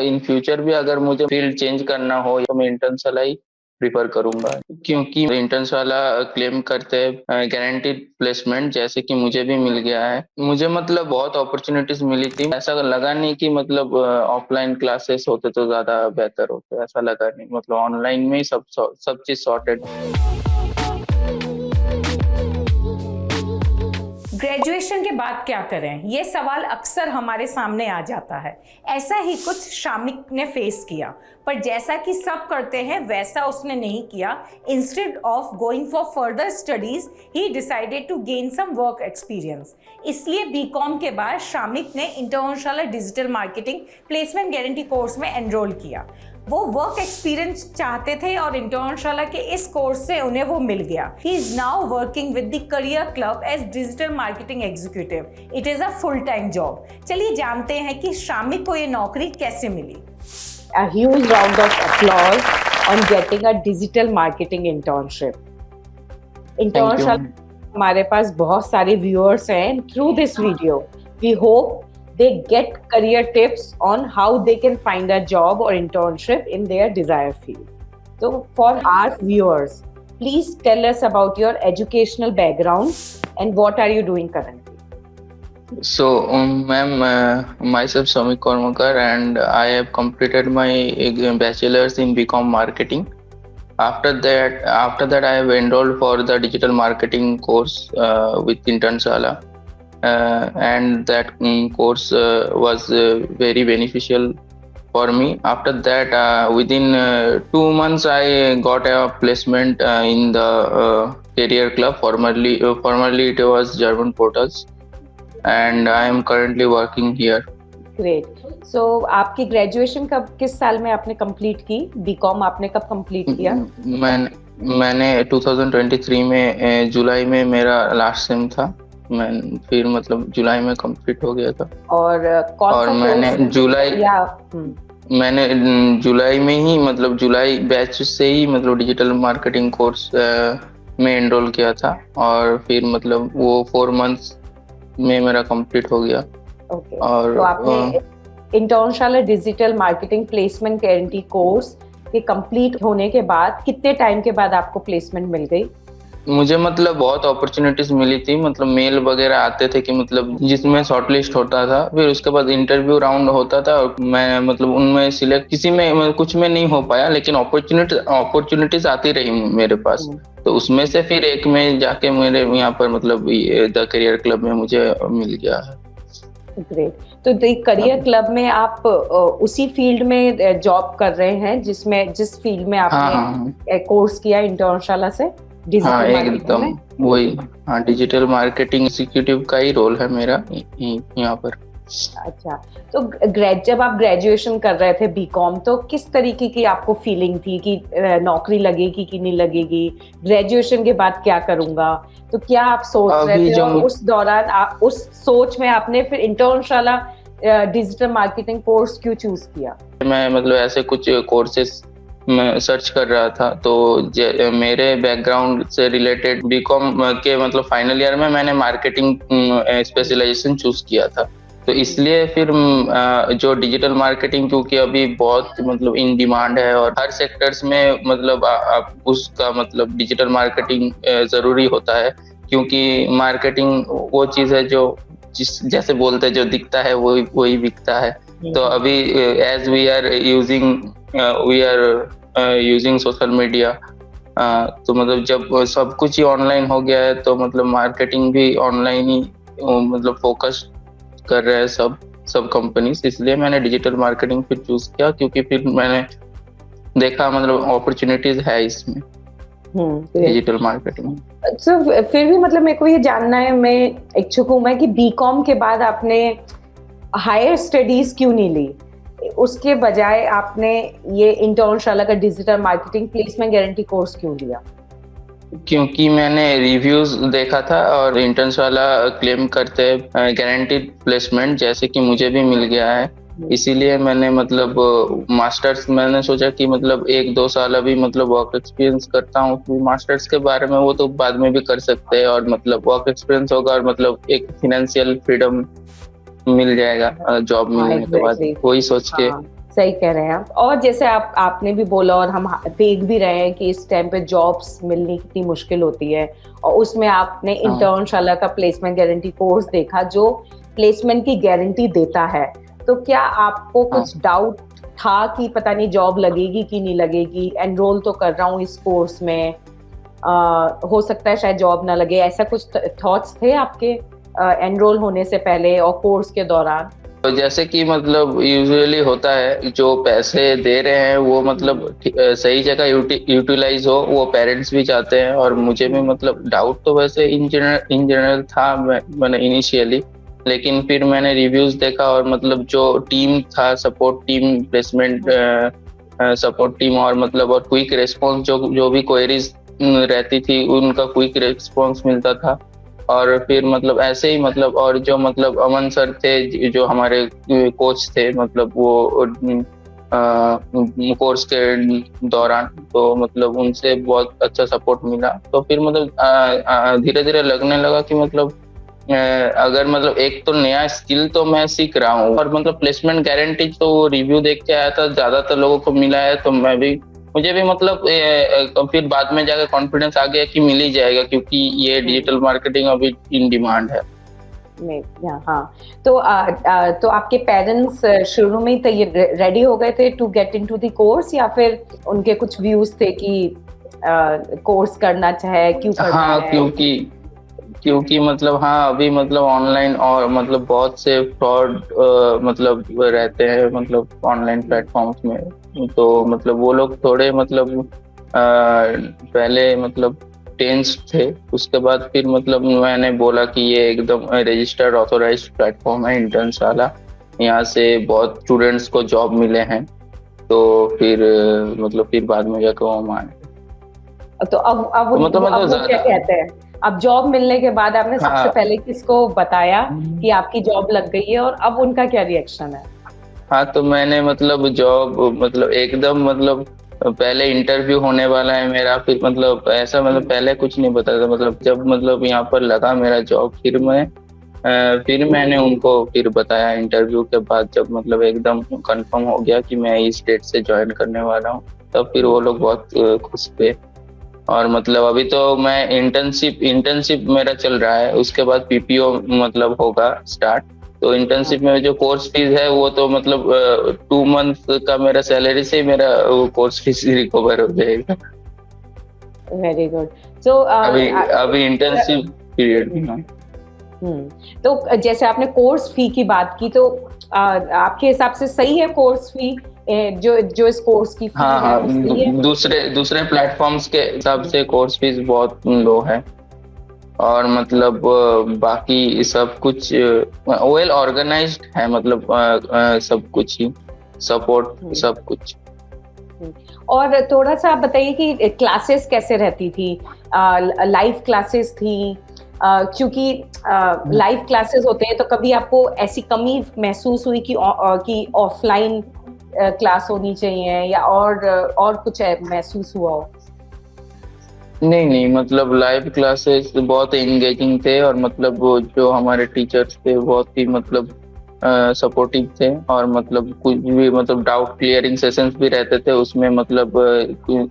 In future भी अगर मुझे फील्ड चेंज करना हो तो मैं इंटर्न्स वाला ही प्रिफर करूंगा, क्योंकि इंटर्न्स वाला क्लेम करते हैं गारंटीड प्लेसमेंट, जैसे कि मुझे भी मिल गया है। मुझे मतलब बहुत अपॉर्चुनिटीज मिली थी, ऐसा लगा नहीं कि मतलब ऑफलाइन क्लासेस होते तो ज्यादा बेहतर होते, ऐसा लगा नहीं, मतलब ऑनलाइन में ही सब चीज सॉर्टेड। ग्रेजुएशन के बाद क्या करें, ये सवाल अक्सर हमारे सामने आ जाता है। ऐसा ही कुछ शामिक ने फेस किया, पर जैसा कि सब करते हैं वैसा उसने नहीं किया। Instead of going for further studies he decided to gain some work experience. इसलिए बीकॉम के बाद शामिक ने international digital marketing placement guarantee course में एनरोल किया। वो वर्क एक्सपीरियंस चाहते थे और इंटरनेशनल के इस कोर्स से उन्हें वो मिल गया। He is now working with the Career Club as digital marketing executive. It is a full time job. चलिए जानते हैं कि शामिक को ये नौकरी कैसे मिली। A huge round of applause on getting a digital marketing internship. International हमारे पास बहुत सारे viewers हैं. Through this video, we hope they get career tips on how they can find a job or internship in their desired field. So for our viewers, please tell us about your educational background and what are you doing currently? So, ma'am, myself Samik Kormakar, and I have completed my bachelor's in BCom marketing. After that, I have enrolled for the digital marketing course with Internsala. And that course was very beneficial for me. After that, within 2 months, I got a placement in the career club. Formerly it was German Portals, and I am currently working here. Great. So आपकी graduation कब किस साल में आपने complete की? BCom आपने कब complete किया? मैंने 2023 में जुलाई में मेरा लास्ट सेम था। मैं फिर मतलब जुलाई में कंप्लीट हो गया था। और कौन सा मैंने जुलाई में ही मतलब जुलाई बैच से ही मतलब डिजिटल मार्केटिंग कोर्स में एनरोल किया था, और फिर मतलब वो 4 मंथ्स में मेरा कंप्लीट हो गया। ओके। और तो आपने international digital marketing placement guarantee course के कंप्लीट होने के बाद कितने टाइम के बाद आपको प्लेसमेंट मिल गई? मुझे मतलब बहुत अपॉर्चुनिटीज मिली थी, मतलब मेल वगैरह आते थे कि मतलब जिसमें शॉर्टलिस्ट होता था, फिर उसके बाद इंटरव्यू राउंड होता था, और मैं मतलब उनमें सिलेक्ट किसी में कुछ में नहीं हो पाया, लेकिन अपॉर्चुनिटीज आती रही मेरे पास। तो उसमें से फिर एक में जाके मेरे यहाँ पर मतलब द करियर क्लब में मुझे मिल गया है। ग्रेट। तो करियर क्लब में आप उसी फील्ड में जॉब कर रहे हैं जिस फील्ड में आपने कोर्स किया इंटरनेशनल से? हाँ, एकदम वही। हाँ, डिजिटल मार्केटिंग एग्जीक्यूटिव का ही रोल है मेरा यहाँ पर। अच्छा, तो जब आप ग्रेजुएशन कर रहे थे बीकॉम, तो किस तरीके की आपको फीलिंग थी कि नौकरी लगेगी कि नहीं लगेगी? ग्रेजुएशन के बाद क्या करूंगा? तो क्या आप सोच रहे थे? और उस दौरान उस सोच में आपने फिर इंटरनेशनल डिजिटल मार्केटिंग कोर्स क्यों चूज किया? मैं मतलब ऐसे कुछ कोर्सेस मैं सर्च कर रहा था, तो मेरे बैकग्राउंड से रिलेटेड बीकॉम के मतलब फाइनल ईयर में मैंने मार्केटिंग स्पेशलाइजेशन चूज किया था। तो इसलिए फिर जो डिजिटल मार्केटिंग, क्योंकि अभी बहुत मतलब इन डिमांड है और हर सेक्टर्स में मतलब उसका मतलब डिजिटल मार्केटिंग जरूरी होता है, क्योंकि मार्केटिंग वो चीज है जो जैसे बोलते हैं जो दिखता है वही बिकता है। तो अभी as we are using social media, तो मतलब जब सब कुछ ही ऑनलाइन हो गया है, तो मतलब मार्केटिंग भी ऑनलाइन ही मतलब फोकस कर रहे हैं सब कंपनीज। इसलिए मैंने डिजिटल मार्केटिंग फिर चूज किया, क्योंकि फिर मैंने देखा मतलब अपॉर्चुनिटीज है इसमें डिजिटल मार्केटिंग। तो फिर भी मतलब मेरे को ये जानना है, मैं इच्छुक हूँ मैं कि बीकॉम के बाद आपने हायर स्टडीज क्यों नहीं ली? उसके बजाय आपने ये इंटरनेशनल का digital marketing placement guarantee course क्यों लिया? क्योंकि मैंने रिव्यूज देखा था और इंटर्न्स वाला क्लेम करते हैं गारंटीड प्लेसमेंट, जैसे कि मुझे भी मिल गया है। इसीलिए मैंने मतलब मास्टर्स मैंने सोचा कि मतलब 1-2 साल अभी मतलब वर्क एक्सपीरियंस करता हूँ, फिर मास्टर्स के बारे में वो तो बाद में भी कर सकते हैं, और मतलब वर्क एक्सपीरियंस होगा और मतलब एक फाइनेंशियल फ्रीडम मिल जाएगा जॉब मिलने के बाद, वही सोच के सही कह रहे हैं आप। और जैसे आपने भी बोला और हम देख भी रहे हैं कि इस टाइम पे जॉब्स मिलनी कितनी मुश्किल होती है, और उसमें आपने हाँ इंटर्नशाला का प्लेसमेंट गारंटी कोर्स देखा जो प्लेसमेंट की गारंटी देता है। तो क्या आपको हाँ। कुछ डाउट था कि पता नहीं जॉब लगेगी कि नहीं लगेगी? एनरोल तो कर रहा हूँ इस कोर्स में, हो सकता है शायद जॉब ना लगे, ऐसा कुछ थॉट्स थे आपके एनरोल होने से पहले और कोर्स के दौरान? तो जैसे कि मतलब यूजुअली होता है, जो पैसे दे रहे हैं वो मतलब सही जगह यूटिलाइज हो, वो पेरेंट्स भी चाहते हैं। और मुझे भी मतलब डाउट तो वैसे इन जनरल था, मैंने इनिशियली, लेकिन फिर मैंने रिव्यूज देखा और मतलब जो टीम था, support team, placement support team, और मतलब और क्विक रिस्पॉन्स, जो जो भी क्वेरीज रहती थी उनका क्विक रिस्पॉन्स मिलता था। और फिर मतलब ऐसे ही मतलब, और जो मतलब अमन सर थे जो हमारे कोच थे, मतलब वो कोर्स के दौरान, तो मतलब उनसे बहुत अच्छा सपोर्ट मिला। तो फिर मतलब धीरे धीरे लगने लगा कि मतलब अगर मतलब एक तो नया स्किल तो मैं सीख रहा हूँ, और मतलब प्लेसमेंट गारंटी तो रिव्यू देख के आया था, ज्यादातर लोगों को मिला है, तो मुझे भी मतलब फिर बाद में जाकर कॉन्फिडेंस आ गया कि मिल ही जाएगा, क्योंकि ये डिजिटल मार्केटिंग अभी इन डिमांड है। नहीं, हाँ। तो आपके पेरेंट्स शुरू में ही रेडी हो गए थे to get into the course, या फिर उनके कुछ व्यूज थे कि कोर्स करना चाहे, क्यों करना हाँ, है? क्योंकि मतलब हाँ, अभी मतलब ऑनलाइन और मतलब बहुत से फ्रॉड मतलब रहते हैं, मतलब ऑनलाइन प्लेटफॉर्म्स में। तो मतलब वो लोग थोड़े मतलब पहले मतलब टेंस थे। उसके बाद फिर मतलब मैंने बोला कि ये एकदम रजिस्टर्ड ऑथोराइज्ड प्लेटफॉर्म है इंटर्नशाला, यहाँ से बहुत स्टूडेंट्स को जॉब मिले हैं। तो फिर मतलब फिर बाद में जाकर वो माने। तो अब तो मतलब अब वो क्या ज्यादा, कहते हैं? अब जॉब मिलने के बाद आपने सबसे हाँ पहले किसको बताया कि आपकी जॉब लग गई है, और अब उनका क्या रिएक्शन है? हाँ, तो मैंने मतलब जॉब मतलब एकदम मतलब पहले इंटरव्यू होने वाला है मेरा, फिर मतलब ऐसा मतलब पहले कुछ नहीं बताया था। मतलब जब मतलब यहाँ पर लगा मेरा जॉब, फिर मैंने उनको फिर बताया इंटरव्यू के बाद, जब मतलब एकदम कंफर्म हो गया कि मैं इस डेट से ज्वाइन करने वाला हूँ, तब फिर वो लोग बहुत खुश थे। और मतलब अभी तो मैं इंटर्नशिप मेरा चल रहा है, उसके बाद पीपीओ मतलब होगा स्टार्ट। तो इंटर्नशिप में जो कोर्स फीस है वो तो मतलब 2 मंथ का मेरा सैलरी से ही मेरा वो कोर्स फीस रिकवर हो जाएगा। Very good. सो अभी अभी इंटर्नशिप पीरियड में हूँ। तो जैसे आपने कोर्स फी की बात की, तो आपके हिसाब से सही है कोर्स फी? जो इस कोर्स की फी हाँ है हाँ, वो सही है? दूसरे दूसरे प्लेटफॉर्म्स के हिसाब से कोर्स फीस बहुत लो है। और मतलब बाकी सब कुछ वेल ऑर्गेनाइज्ड है, मतलब सब कुछ ही, सपोर्ट हम्म, सब कुछ। और थोड़ा सा आप बताइए कि क्लासेस कैसे रहती थी? लाइव क्लासेस थी? क्योंकि लाइव क्लासेस होते हैं तो कभी आपको ऐसी कमी महसूस हुई कि ऑफलाइन क्लास होनी चाहिए, या और कुछ महसूस हुआ हो? नहीं नहीं, मतलब लाइव क्लासेस बहुत एंगेजिंग थे, और मतलब वो जो हमारे टीचर्स थे बहुत ही मतलब सपोर्टिव थे। और मतलब कुछ भी मतलब डाउट क्लियरिंग सेशंस भी रहते थे उसमें, मतलब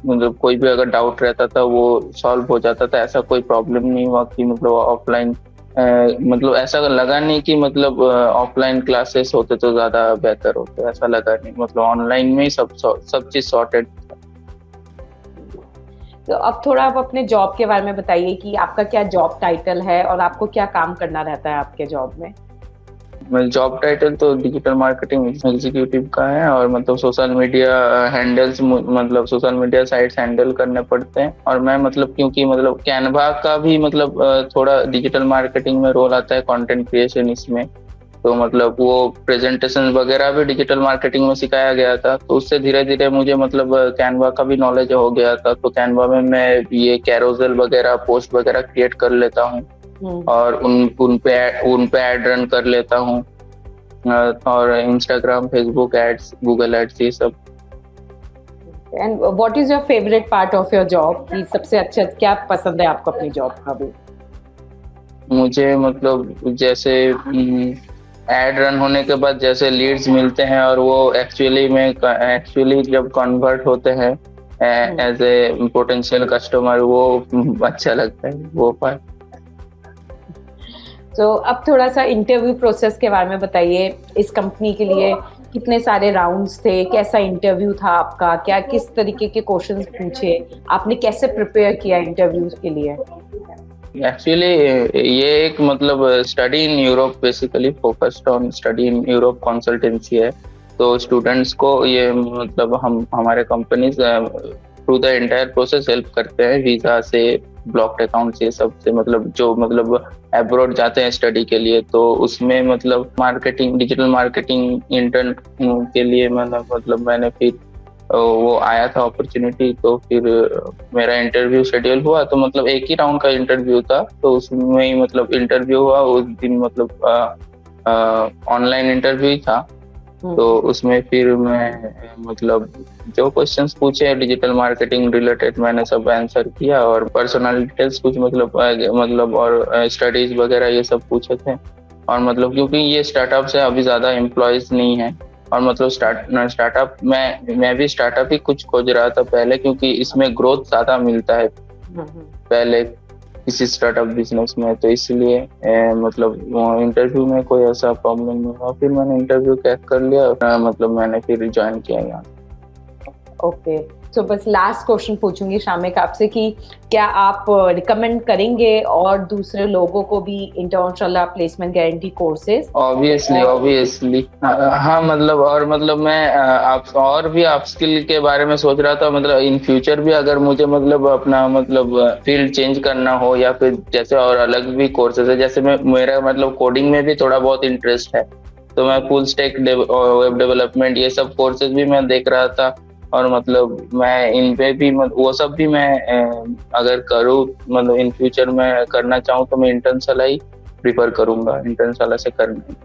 मतलब कोई भी अगर डाउट रहता था वो सॉल्व हो जाता था। ऐसा कोई प्रॉब्लम नहीं हुआ कि मतलब ऑफलाइन, मतलब ऐसा लगा नहीं कि मतलब ऑफलाइन क्लासेस होते तो ज्यादा बेहतर होते, ऐसा लगा नहीं। मतलब ऑनलाइन में ही सब चीज सॉर्टेड। तो अब थोड़ा आप अपने जॉब के बारे में बताइए कि आपका क्या जॉब टाइटल है और आपको क्या काम करना रहता है आपके जॉब में? जॉब टाइटल तो डिजिटल मार्केटिंग एग्जीक्यूटिव का है, और मतलब सोशल मीडिया हैंडल्स, मतलब सोशल मीडिया साइट्स हैंडल करने पड़ते हैं। और मैं मतलब क्योंकि मतलब कैनवा का भी मतलब थोड़ा डिजिटल मार्केटिंग में रोल आता है, कंटेंट क्रिएशन इसमें। तो मतलब वो प्रेजेंटेशन वगैरह भी डिजिटल मार्केटिंग में सिखाया गया था, तो उससे धीरे धीरे मुझे मतलब कैनवा का भी नॉलेज हो गया था। तो कैनवा में मैं ये कैरोसेल वगैरह, पोस्ट वगैरह क्रिएट कर लेता हूँ, और उन पे ऐड रन कर लेता हूँ। और Instagram, Facebook ads, Google ads, ये सब। And what is your favourite part of your job? कि सबसे अच्छा क्या पसंद है आपको अपनी जॉब का भी? मुझे मतलब जैसे एड रन होने के बाद जैसे लीड्स मिलते हैं और वो एक्चुअली जब कन्वर्ट होते हैं एज ए पोटेंशियल कस्टमर, वो अच्छा लगता है वो पार्ट। तो अब थोड़ा सा इंटरव्यू प्रोसेस के बारे में बताइए। इस कंपनी के लिए कितने सारे राउंड्स थे, कैसा इंटरव्यू था आपका, क्या किस तरीके के क्वेश्चंस पूछे, आपने कैसे प्रिपेयर किया इंटरव्यू के लिए? एक्चुअली ये एक मतलब study in Europe, basically focused on study in Europe consultancy है। तो स्टूडेंट्स को ये मतलब हमारे companies through the entire process help करते हैं, वीजा से, ब्लॉक्ड अकाउंट से, सब से, मतलब जो मतलब अब्रॉड जाते हैं स्टडी के लिए। तो उसमें मतलब मार्केटिंग, डिजिटल मार्केटिंग इंटर्न के लिए मतलब मैंने फिर वो आया था अपॉर्चुनिटी, तो फिर मेरा इंटरव्यू शेड्यूल हुआ। तो मतलब एक ही राउंड का इंटरव्यू था, तो उसमें ही मतलब इंटरव्यू हुआ उस दिन, मतलब ऑनलाइन इंटरव्यू ही था। तो उसमें फिर मैं मतलब जो क्वेश्चंस पूछे डिजिटल मार्केटिंग रिलेटेड मैंने सब आंसर किया, और पर्सनल डिटेल्स कुछ मतलब और स्टडीज वगैरह ये सब पूछे थे। और मतलब क्योंकि ये स्टार्टअप से अभी ज्यादा एम्प्लॉयज नहीं है, और मतलब स्टार्टअप मैं भी स्टार्टअप ही कुछ खोज रहा था पहले, क्योंकि इसमें ग्रोथ ज्यादा मिलता है पहले किसी स्टार्टअप बिजनेस में। तो इसलिए मतलब इंटरव्यू में कोई ऐसा प्रॉब्लम नहीं हुआ, फिर मैंने इंटरव्यू क्रैक कर लिया, मतलब मैंने फिर ज्वाइन किया यहाँ। ओके, तो बस लास्ट क्वेश्चन पूछूंगी शामिक आपसे कि क्या आप रिकमेंड करेंगे और दूसरे लोगों को भी Internshala placement guarantee courses? Obviously हाँ, मतलब और मतलब मैं आप और भी अपस्किल के बारे में सोच रहा था। मतलब इन फ्यूचर भी अगर मुझे मतलब अपना मतलब फील्ड चेंज करना हो, या फिर जैसे और अलग भी कोर्सेज है, जैसे मेरा मतलब कोडिंग में भी थोड़ा बहुत इंटरेस्ट है, तो मैं फुल स्टैक वेब डेवलपमेंट ये सब कोर्सेज भी मैं देख रहा था। और मतलब मैं इन पे भी वो सब भी मैं अगर करूँ, मतलब इन फ्यूचर में करना चाहूँ, तो मैं इंटर्नशाला ही प्रीफर करूंगा, इंटर्नशाला से करना।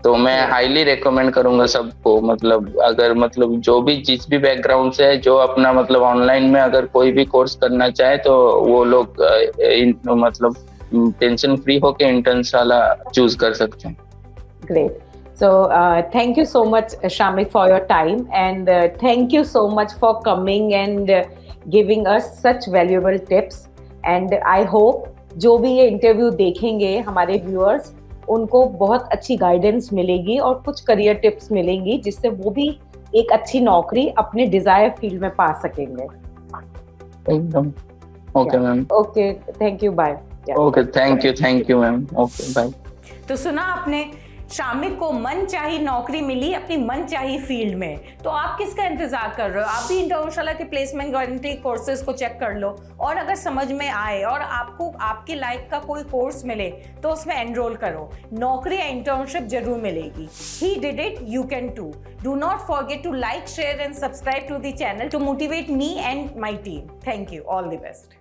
तो मैं हाईली रेकमेंड करूंगा सबको, मतलब अगर मतलब जो भी जिस भी बैकग्राउंड से है, जो अपना मतलब ऑनलाइन में अगर कोई भी कोर्स करना चाहे, तो वो लोग मतलब टेंशन फ्री होके इंटर्नशाला चूज कर सकते हैं। Great. So thank you so much, Shamik, for your time, and thank you so much for coming and giving us such valuable tips. And I hope जो भी ये इंटरव्यू देखेंगे हमारे व्यूअर्स, उनको बहुत अच्छी गाइडेंस मिलेगी और कुछ करियर टिप्स मिलेंगी, जिससे वो भी एक अच्छी नौकरी अपने डिजायर फील्ड में पा सकेंगे। एकदम okay ma'am. Okay, thank you, bye. Okay, thank you ma'am. Okay, bye. तो सुना आपने, शामिक को मनचाही नौकरी मिली अपनी मनचाही फील्ड में। तो आप किसका इंतजार कर रहे हो? आप भी इंटर्नशाला के प्लेसमेंट गारंटी कोर्सेज को चेक कर लो, और अगर समझ में आए और आपको आपकी लाइफ का कोई कोर्स मिले तो उसमें एनरोल करो। नौकरी या इंटर्नशिप जरूर मिलेगी। He did it, you can too. Do not forget to like, share and subscribe to the channel to motivate me and my team. Thank you. All the best.